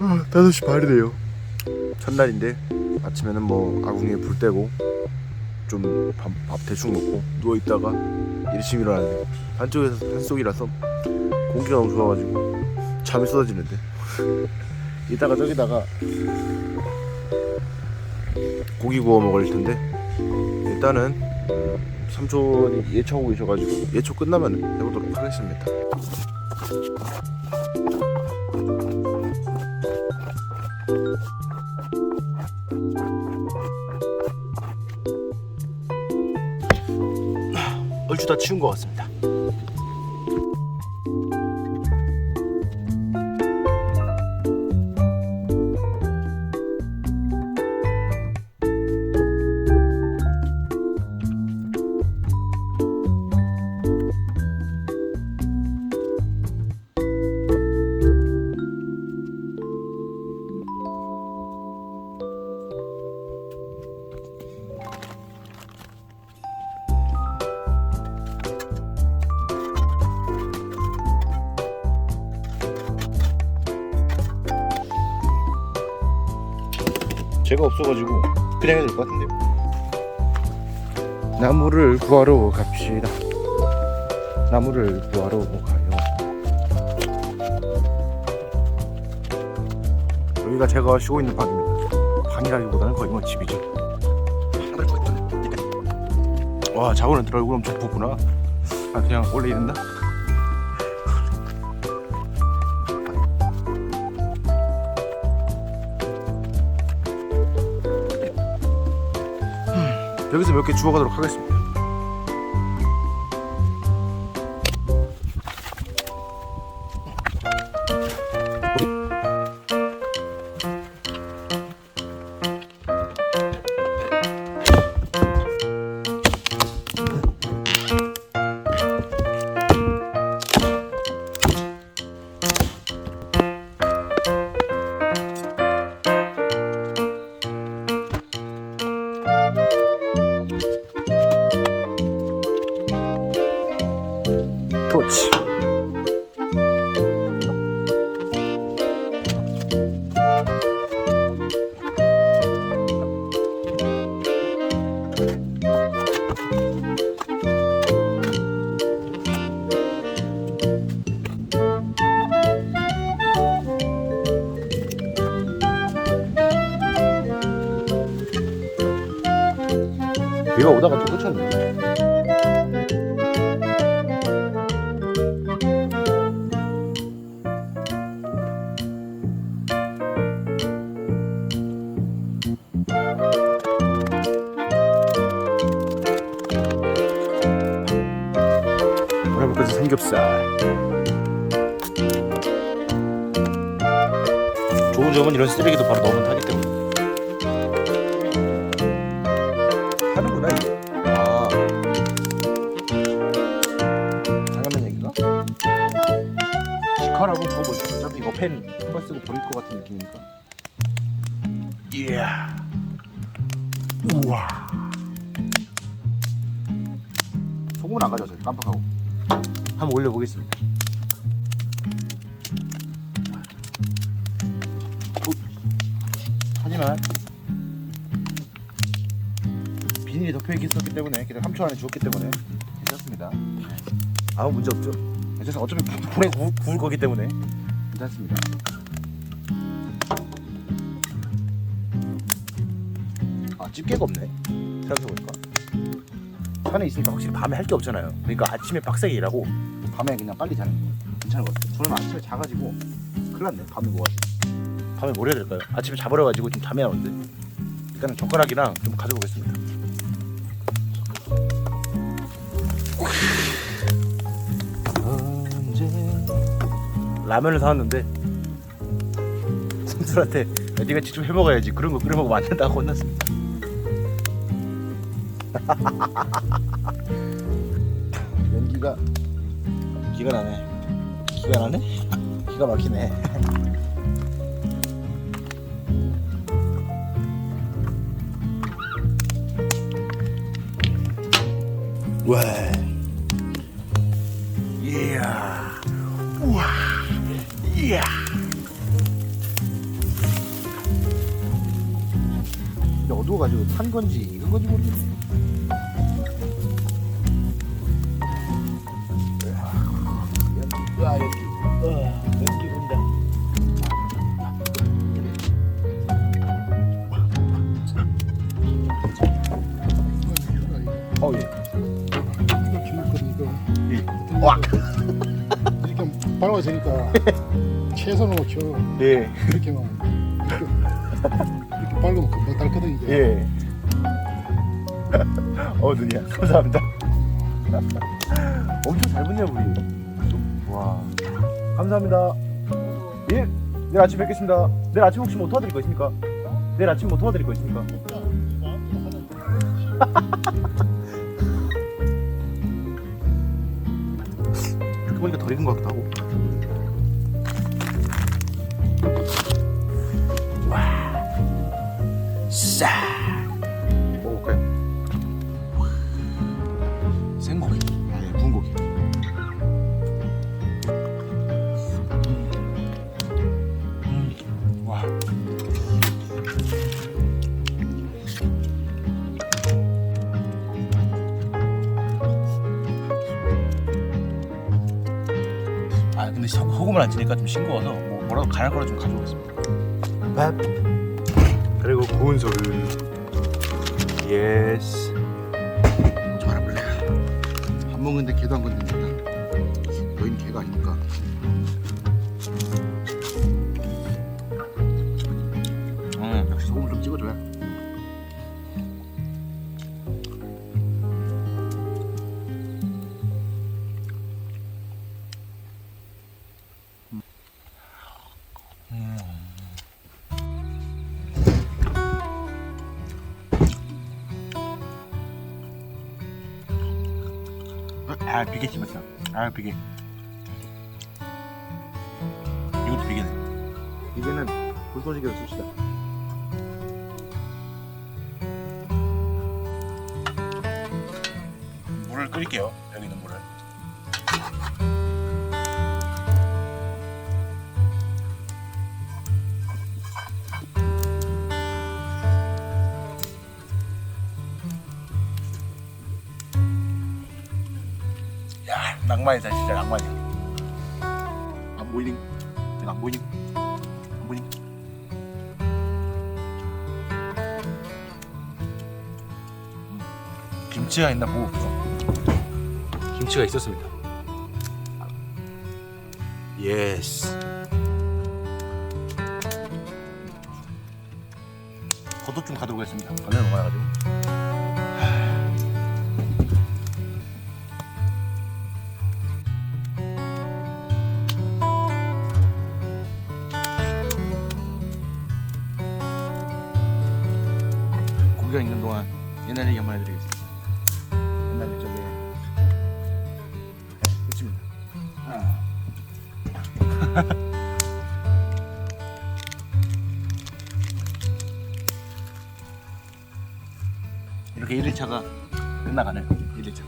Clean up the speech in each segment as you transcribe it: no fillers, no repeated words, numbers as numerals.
5시 반이네요. 첫날인데 아침에는 뭐 아궁이에 불 떼고 좀 밥 대충 먹고 누워 있다가 일침 일어났는데 한쪽에서 산속이라서 공기가 너무 좋아가지고 잠이 쏟아지는데 이따가 저기다가 고기 구워 먹을 텐데 일단은 삼촌이 예초하고 계셔가지고 예초 끝나면 해보도록 하겠습니다. 얼추 다 치운 것 같습니다. 제가 없어가지고 그냥 해야 될 것 같은데요. 나무를 구하러 갑시다. 나무를 구하러 가요. 여기가 제가 쉬고 있는 방입니다. 방이라기보다는 거의 뭐 집이죠. 와, 자고는 들 얼굴 엄청 붓구나. 아, 그냥 원래 이랬나? 여기서 몇 개 주워가도록 하겠습니다. 토치. 비가 오다가 또 그쳤네. 오래부터 삼겹살. 좋은 점은 이런 쓰레기도 바로 넣으면 타기 때문에. 하는구나 이게. 아, 잠깐만 얘기가. 시카라고 그거 뭐지? 어차피 이거 펜 한 번 쓰고 버릴 것 같은 느낌이니까. 이야. 우와. 소금은 안 가져왔어요. 깜빡하고. 한번 올려보겠습니다. 하지만 비닐이 덮여 있었기 때문에 그냥 3초 안에 주었기 때문에 괜찮습니다. 아무 문제 없죠. 괜찮아. 어차피 불에 구울 거기 때문에 괜찮습니다. 아, 집게가 없네. 생각해보니까 산에 있으니까 확실히 밤에 할 게 없잖아요. 그러니까 아침에 빡세게 일하고 밤에 그냥 빨리 자는 거 괜찮은 것 같아요. 저는 아침에 자가지고 큰일 났네. 밤에 뭐 하지? 밤에 뭘 해야 될까요? 아침에 자버려가지고 좀 잠이 안 오는데 일단은 젓가락이랑 좀 가져보겠습니다. 라면을 사왔는데 삼촌한테 네가 직접 해먹어야지 그런 거 끓여 먹으면 안 된다고 혼났습니다. 연기가 기가 나네. 기가 나네? 기가 막히네. 와, 이야, 우와, 이야. 어두워가지고 탄 건지 익은 건지 모르겠네. 연기 분다. 예. 이거 기울거든 이거. 예. 와. 이렇게 밝아지니까 최선으로 켜. 예. 이렇게 밝으면 금방 닳거든 이제. 예. 눈이야. 감사합니다. 엄청 잘 붙냐 우리. 와. 감사합니다. 예. 내일 아침 뵙겠습니다. 내일 아침 혹시 뭐 도와드릴 거 있습니까? 내일 아침 뭐 도와드릴 거 있습니까? 이렇게 보니까 덜 익은 것 같기도 하고. 와. 싹. 먹어볼까요? 생고기. 아니, 구운 고기. 와. 근데 소금을 안 치니까 좀 싱거워서 뭐라도 간할 거라 좀 가져오겠습니다. 밥 그리고 구운 소를. 예스. 좀 알아볼래. 밥 먹는데 개도 안 건드니까 너희는 개가 아니니까. 역시 소금 좀 찍어줘야. 비계 씹었어. 비계. 이것도 비계네. 비계는 불소식으로 씁시다. 물을 끓일게요. 여기 있는 물을. 야, 낭만이다 진짜 낭만이야. 안 보이니? 내가 안 보이니? 안 보이니? 김치가 있나 보고 없어. 김치가 있었습니다. 예스. 겉옷 좀 가져오겠습니다. 반을 먹어가지고. 고기가 있는 동안 옛날 얘기 한번 해드리겠습니다. 옛날에 저기 끝입니다. 이렇게 1일차가 끝나가네요. 1일차가.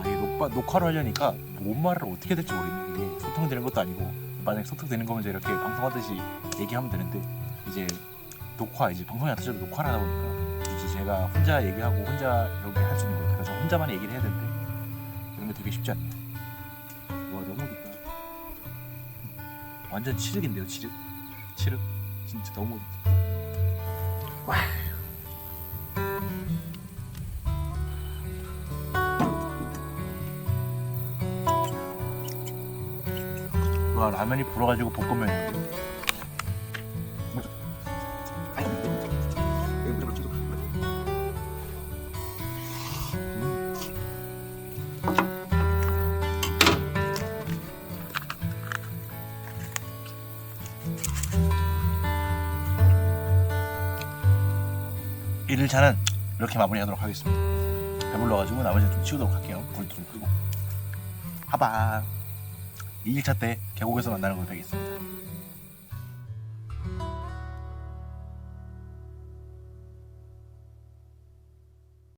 이 녹화를 하려니까 뭔 말을 어떻게 될지 모르겠네. 이게 소통되는 것도 아니고, 만약에 소통되는 거면 이제 이렇게 방송하듯이 얘기하면 되는데, 이제 이제 방송이 안 터져도 녹화를 하다 보니까 이제 제가 혼자 얘기하고 혼자 이렇게 할 수 있는 거예요. 그래서 혼자만 얘기를 해야 되는데 이런 게 되게 쉽지 않네요. 와, 너무 깊다. 완전 칠흑인데요, 칠흑. 진짜 너무 깊다. 와. 와, 라면이 불어가지고 볶음면인데. 이 1일차는 이렇게 마무리하도록 하겠습니다. 배불러가지고 나머지는 좀 치우도록 할게요. 불도 좀 끄고. 하바. 2일차 때 계곡에서 만나는 걸로 되겠습니다.